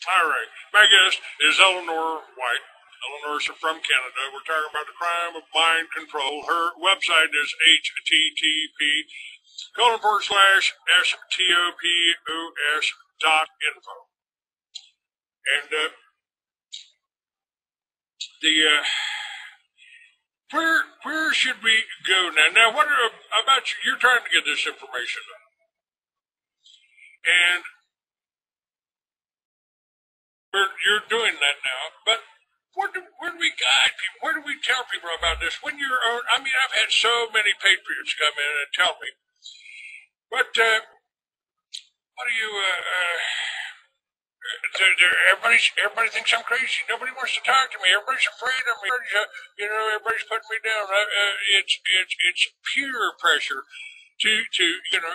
All right. My guest is Eleanor White. Eleanor's from Canada. We're talking about the crime of mind control. Her website is http /stopos .info. And the where should we go now? Now, what about you? You're trying to get this information out, and you're doing that now. But where do we guide people? Where do we tell people about this? When you're, I mean, I've had so many patriots come in and tell me, but what do you? Everybody thinks I'm crazy. Nobody wants to talk to me. Everybody's afraid of me. Everybody's putting me down. It's peer pressure to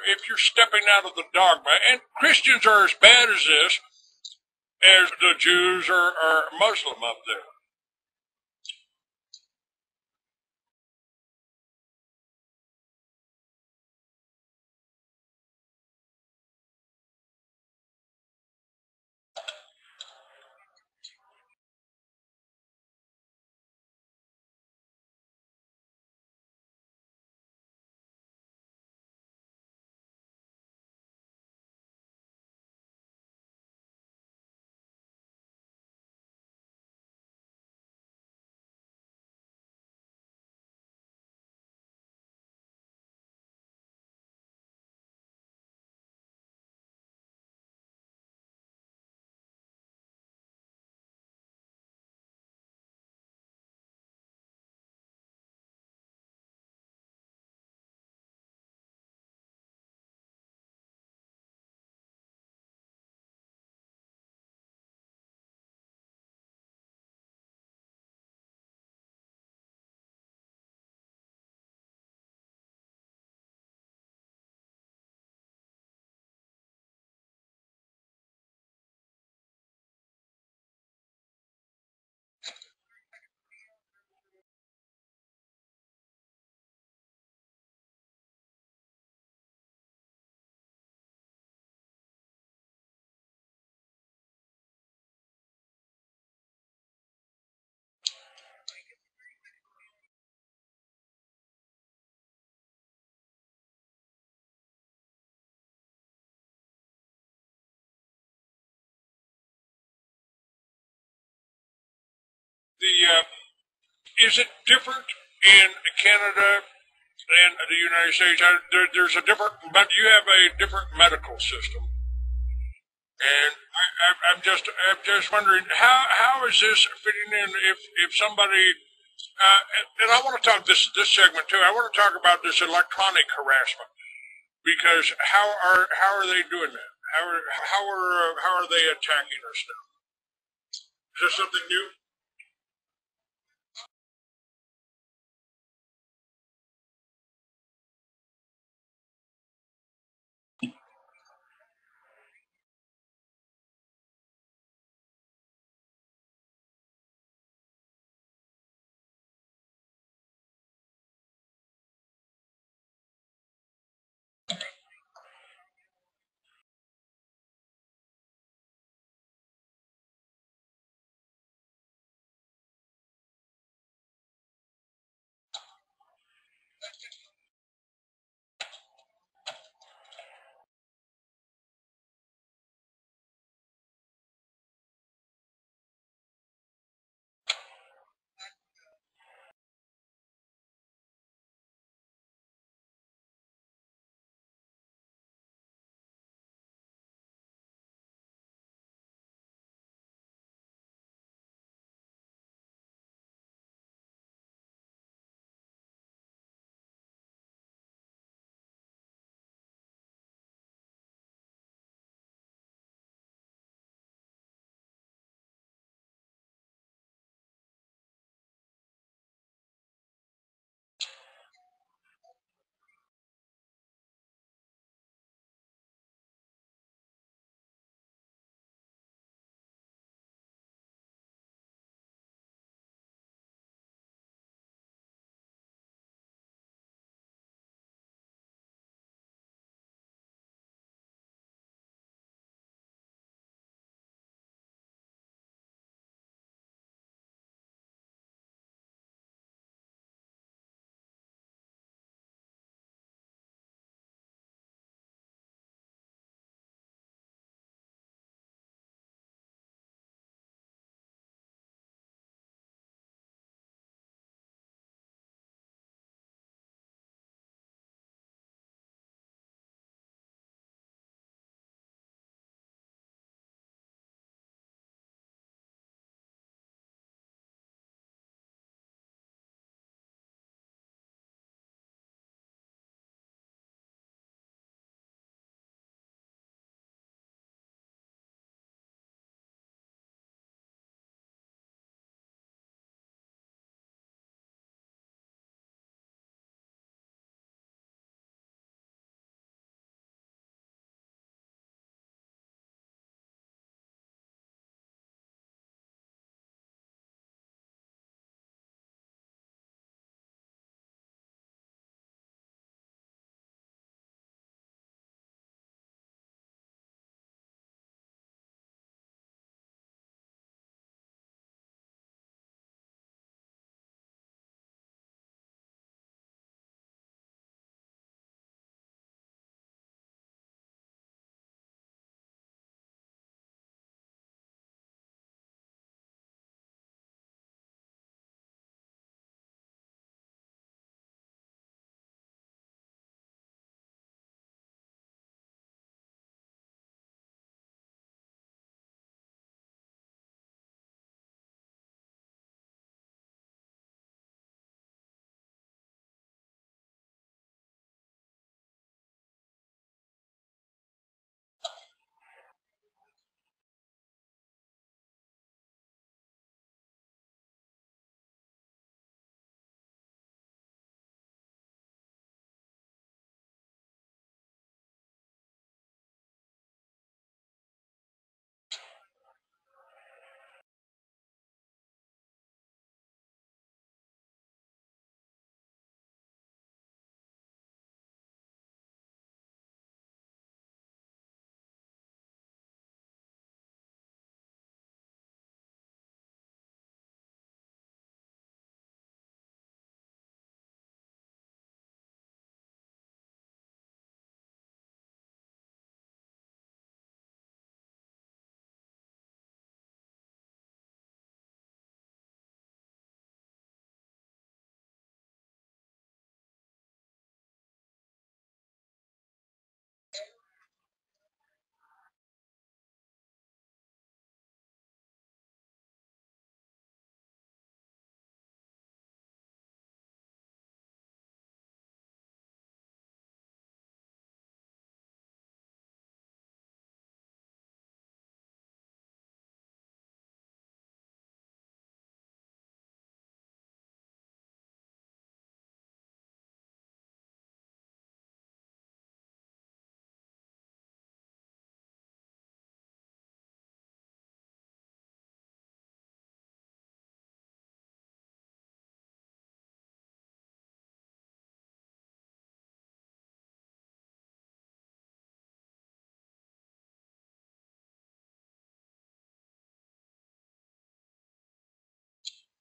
if you're stepping out of the dogma. And Christians are as bad as this as the Jews or Muslim up there. Is it different in Canada and the United States? There's a different, but you have a different medical system. And I'm just wondering how is this fitting in if somebody and I want to talk this segment too. I want to talk about this electronic harassment because how are they doing that? How are they attacking us now? Is there something new?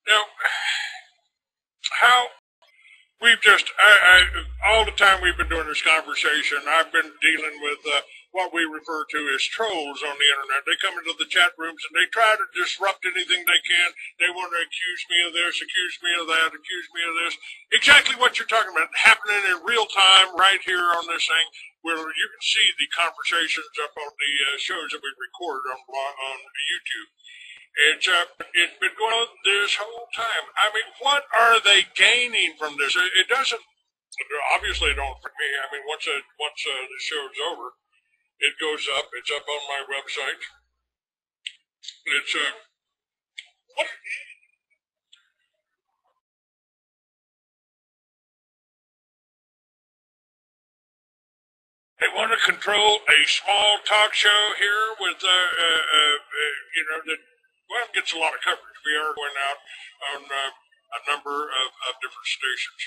Now, how we've just, all the time we've been doing this conversation, I've been dealing with what we refer to as trolls on the internet. They come into the chat rooms and they try to disrupt anything they can. They want to accuse me of this, accuse me of that, accuse me of this. Exactly what you're talking about, happening in real time right here on this thing, where you can see the conversations up on the shows that we record on YouTube. It's been going on this whole time. I mean, what are they gaining from this? It doesn't, obviously it don't affect me. I mean, once the show's over, it goes up. It's up on my website. It's, what? They want to control a small talk show here with, that, well, gets a lot of coverage. We are going out on a number of different stations.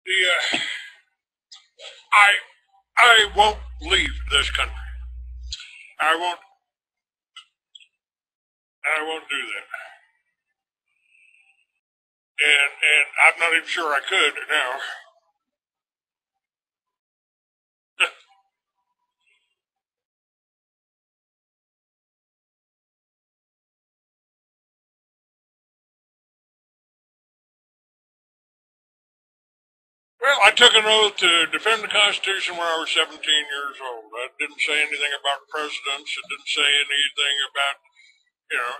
The I won't leave this country. I won't. I won't do that. And I'm not even sure I could now. Well, I took an oath to defend the Constitution when I was 17 years old. I didn't say anything about presidents. It didn't say anything about,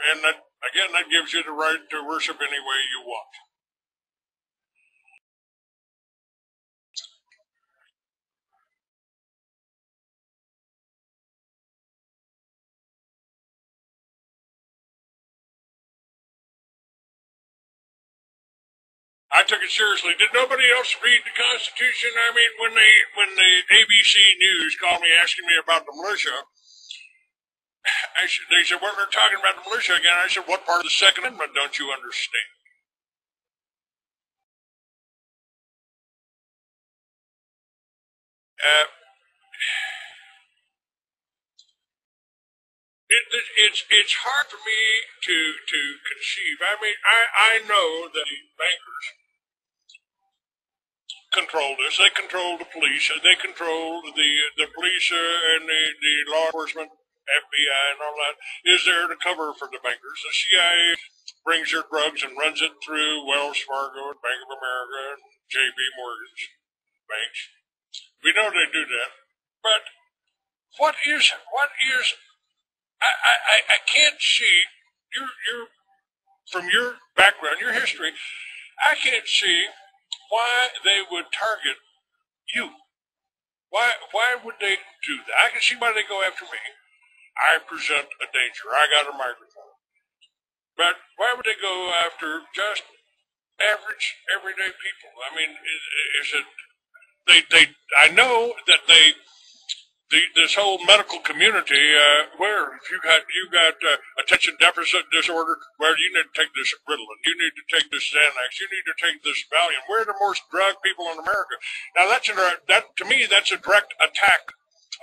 and that, again, that gives you the right to worship any way you want. I took it seriously. Did nobody else read the Constitution? I mean, when the ABC News called me asking me about the militia, they said, well, they're talking about the militia again. I said, what part of the Second Amendment don't you understand? Uh, it's hard for me to conceive. I mean, I know that the bankers control this. They control the police. They control the police and the law enforcement, FBI and all that is there to cover for the bankers. The CIA brings their drugs and runs it through Wells Fargo and Bank of America and JB Morgan's banks. We know they do that. But I can't see, you're, from your background, your history, I can't see why they would target you. Why would they do that? I can see why they go after me. I present a danger. I got a microphone. But why would they go after just average, everyday people? I mean, is it, I know that this whole medical community, where if you got attention deficit disorder, well, you need to take this Ritalin, you need to take this Xanax, you need to take this Valium. We're the most drugged people in America. Now that to me, that's a direct attack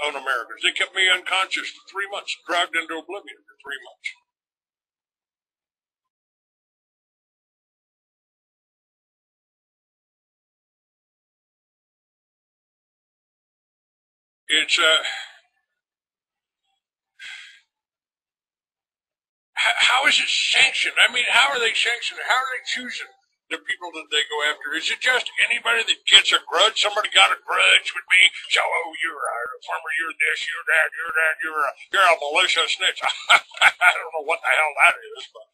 on Americans. They kept me unconscious for 3 months, drugged into oblivion for 3 months. It's how is it sanctioned? I mean, how are they sanctioned? How are they choosing the people that they go after? Is it just anybody that gets a grudge? Somebody got a grudge with me, so you're a farmer, you're this, you're that, you're a militia snitch. I don't know what the hell that is, but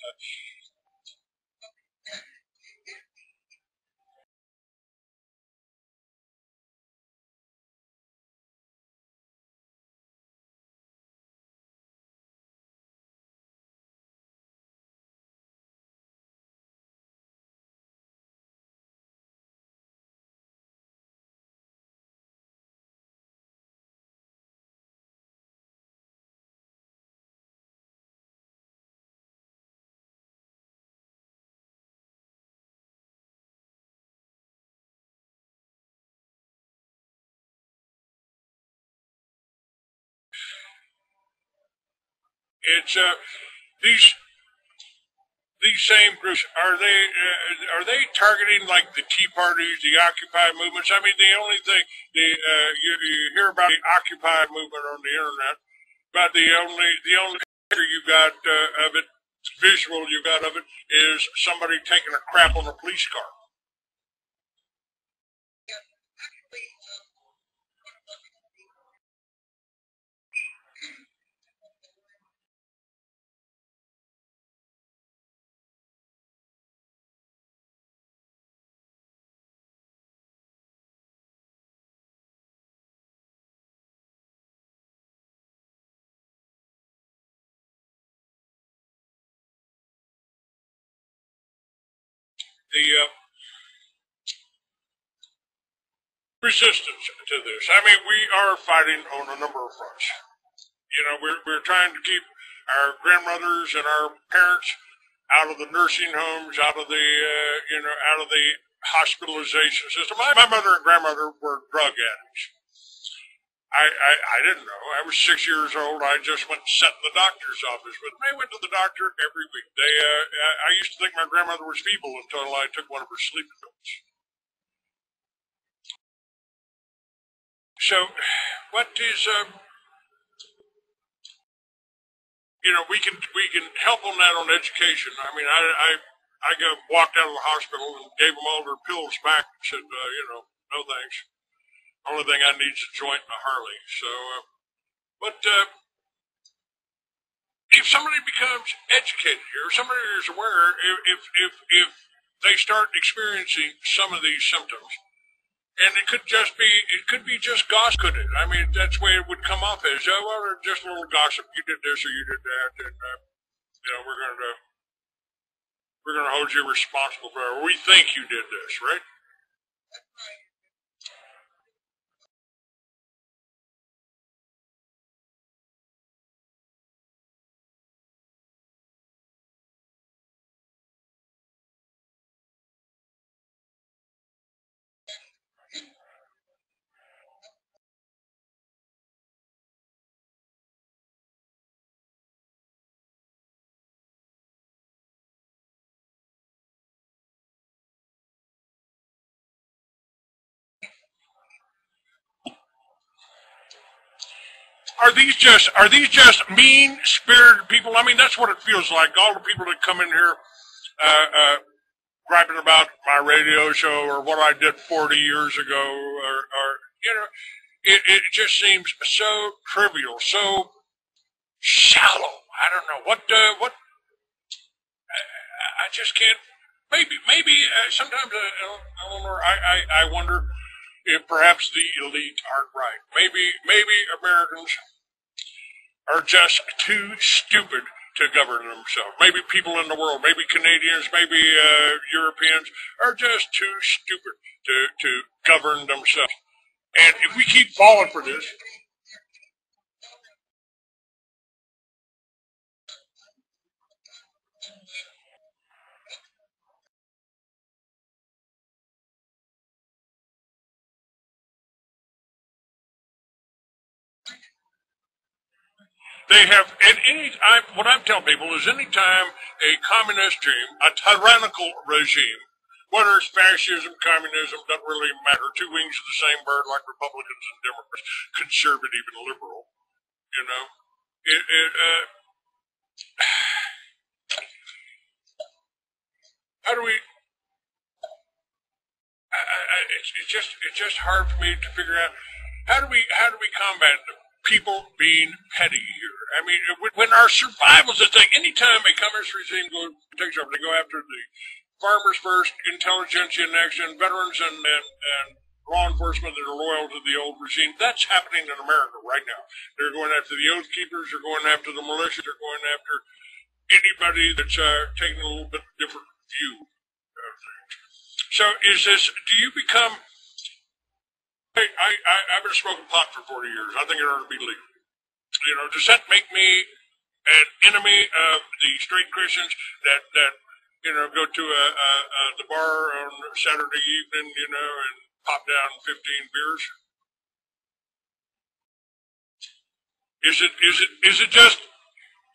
it's these same groups, are they targeting like the Tea Parties, the Occupy movements? I mean, the only thing you hear about the Occupy movement on the internet, but the only picture you got of it, visual you got of it, is somebody taking a crap on a police car. The resistance to this. I mean, we are fighting on a number of fronts. You know, we're trying to keep our grandmothers and our parents out of the nursing homes, out of the out of the hospitalization system. My mother and grandmother were drug addicts. I didn't know. I was 6 years old. I just went and sat in the doctor's office. But they went to the doctor every week. I used to think my grandmother was feeble until I took one of her sleeping pills. So, what is we can help on that on education. I mean, I got walked out of the hospital and gave them all their pills back and said, no thanks. Only thing I need is a joint and a Harley. So, but if somebody becomes educated here, somebody is aware, if they start experiencing some of these symptoms, and it could be just gossip, could it? I mean, that's the way it would come off as, oh, well, just a little gossip. You did this or you did that, and we're gonna hold you responsible for it. We think you did this, right? are these just mean spirited people? I mean, that's what it feels like. All the people that come in here uh, uh, griping about my radio show or what I did 40 years ago, or you know, it just seems so trivial, so shallow. I don't know what I just can't. Maybe sometimes, Eleanor, I wonder if perhaps the elite aren't right. Maybe Americans are just too stupid to govern themselves. Maybe people in the world, maybe Canadians, maybe Europeans are just too stupid to govern themselves. And if we keep falling for this, they have, what I'm telling people is anytime a communist regime, a tyrannical regime, whether it's fascism, communism, doesn't really matter. Two wings of the same bird, like Republicans and Democrats, conservative and liberal. You know, it, it, uh, how do we? It's just hard for me to figure out how do we combat people being petty here. I mean, when our survival is at stake, anytime a communist regime takes over, they go after the farmers first, intelligentsia next, and veterans and law enforcement that are loyal to the old regime. That's happening in America right now. They're going after the oath keepers. They're going after the militia. They're going after anybody that's taking a little bit different view. So is this, do you become, I've been smoking pot for 40 years. I think it ought to be legal. You know, does that make me an enemy of the straight Christians that you know, go to the bar on Saturday evening, you know, and pop down 15 beers? Is it just,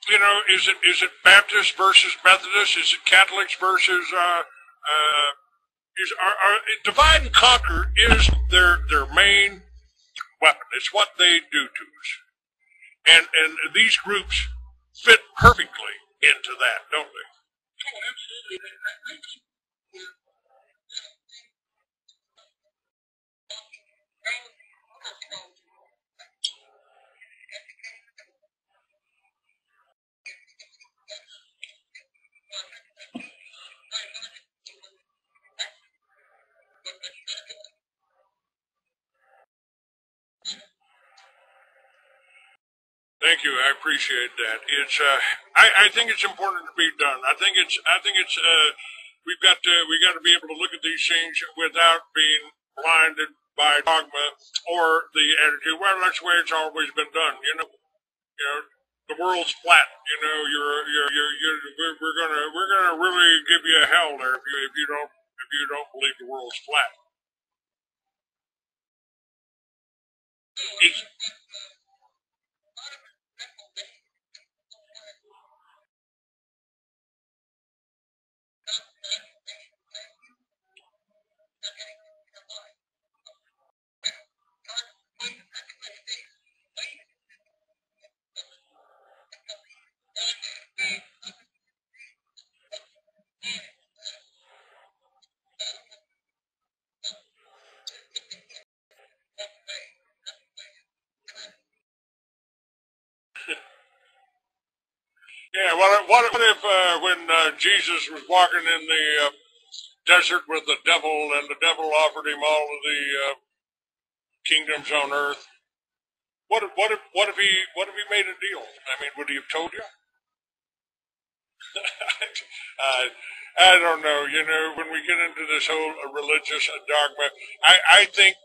you know, is it Baptist versus Methodist? Is it Catholics versus divide and conquer is their main weapon. It's what they do to us, and these groups fit perfectly into that, don't they? Thank you. I appreciate that. It's I think it's important to be done. I think it's we got to be able to look at these things without being blinded by dogma or the attitude. Well, that's the way it's always been done. You know, the world's flat. You know, we're gonna really give you a hell there if you don't believe the world's flat. It's, yeah. What if when Jesus was walking in the desert with the devil, and the devil offered him all of the kingdoms on earth? What if he made a deal? I mean, would he have told you? uh, I don't know. You know, when we get into this whole religious dogma, I think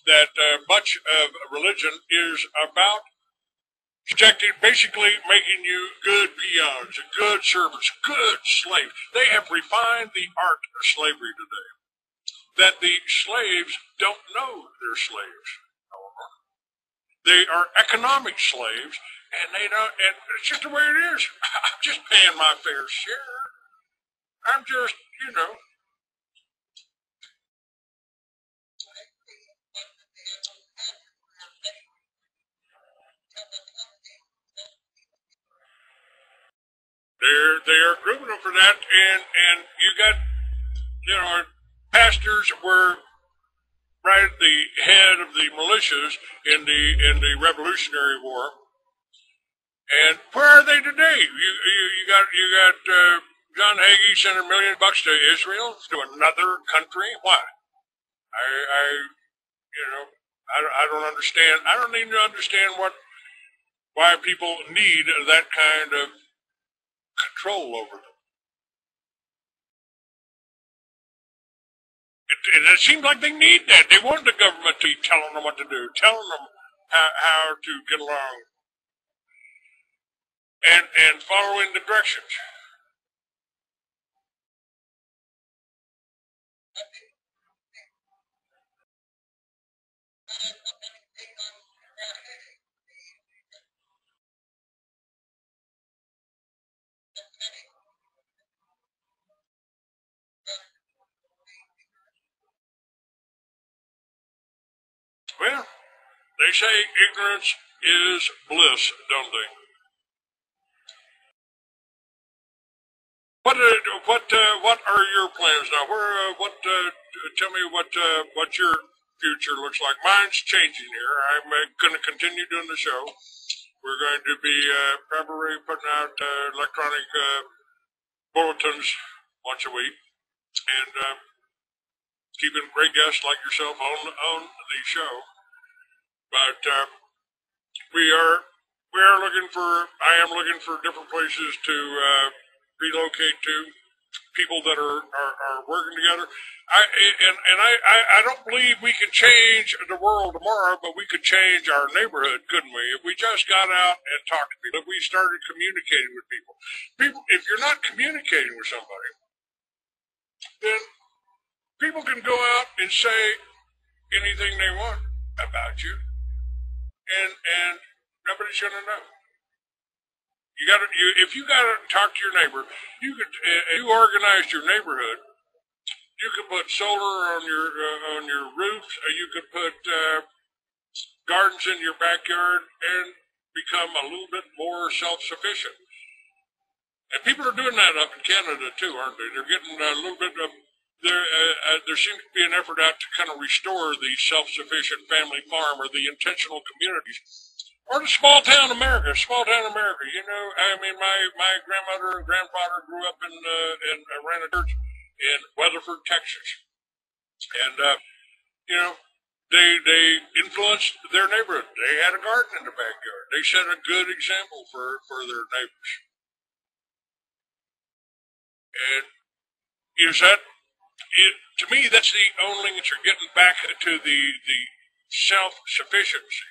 that much of religion is about subjecting, basically making you good peons, good servants, good slaves. They have refined the art of slavery today. That the slaves don't know they're slaves. They are economic slaves, and they don't. And it's just the way it is. I'm just paying my fair share. I'm just, you know, They are grooming them for that, and you got pastors were right at the head of the militias in the Revolutionary War, and where are they today? You got John Hagee sent $1 million to Israel, to another country. Why? I you know I don't understand. I don't even understand why people need that kind of control over them. It seems like they need that. They want the government to be telling them what to do, telling them how to get along, and following the directions. Well, they say ignorance is bliss, don't they? What are your plans now? Tell me what your future looks like. Mine's changing here. I'm going to continue doing the show. We're going to be probably putting out electronic bulletins once a week, and keeping great guests like yourself on the show. But I am looking for different places to relocate to, people that are working together. I don't believe we can change the world tomorrow, but we could change our neighborhood, couldn't we? If we just got out and talked to people, if we started communicating with people. If you're not communicating with somebody, then people can go out and say anything they want about you, and nobody's gonna know. If you gotta talk to your neighbor, you organized your neighborhood. You could put solar on your roofs. You could put gardens in your backyard and become a little bit more self-sufficient. And people are doing that up in Canada too, aren't they? They're getting a little bit of there seems to be an effort out to kind of restore the self-sufficient family farm or the intentional communities. Or the small town America. You know, I mean, my grandmother and grandfather grew up in ran a church in Weatherford, Texas, and you know, they influenced their neighborhood. They had a garden in the backyard. They set a good example for their neighbors. And is that it? To me, that's the only thing that you're getting back to the self sufficiency.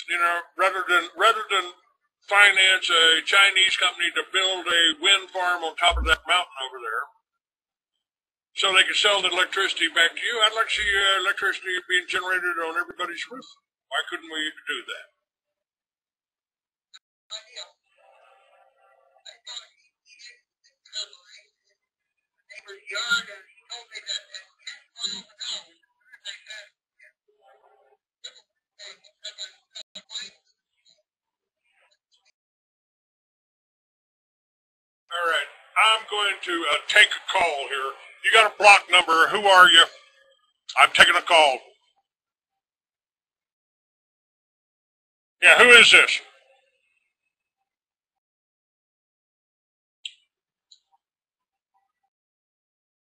You know, rather than finance a Chinese company to build a wind farm on top of that mountain over there, so they can sell the electricity back to you. I'd like to see electricity being generated on everybody's roof. Why couldn't we do that? All right, I'm going to take a call here. You got a block number. Who are you? I'm taking a call. Yeah, who is this?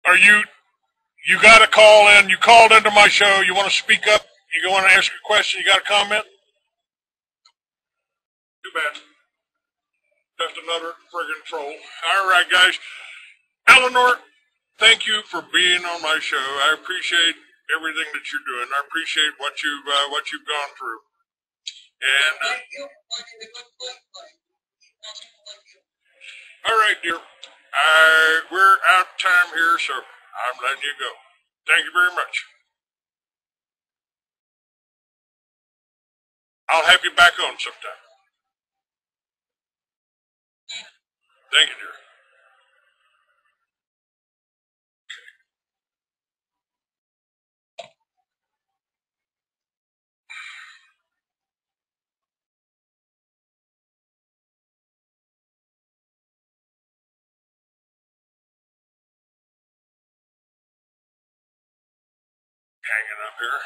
Are you got a call in? You called into my show. You want to speak up? You want to ask a question? You got a comment? Too bad. Just another friggin' troll. All right, guys. Eleanor, thank you for being on my show. I appreciate everything that you're doing. I appreciate what you've gone through. And all right, dear. We're out of time here, so I'm letting you go. Thank you very much. I'll have you back on sometime. Thank you, dear. hanging up here.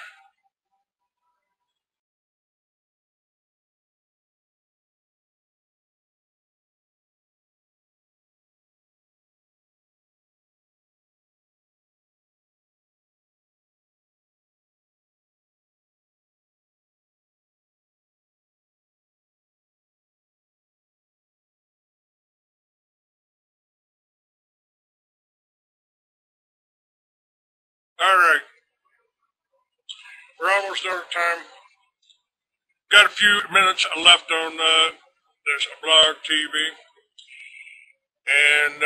All right, we're almost out of time. Got a few minutes left on this blog TV, and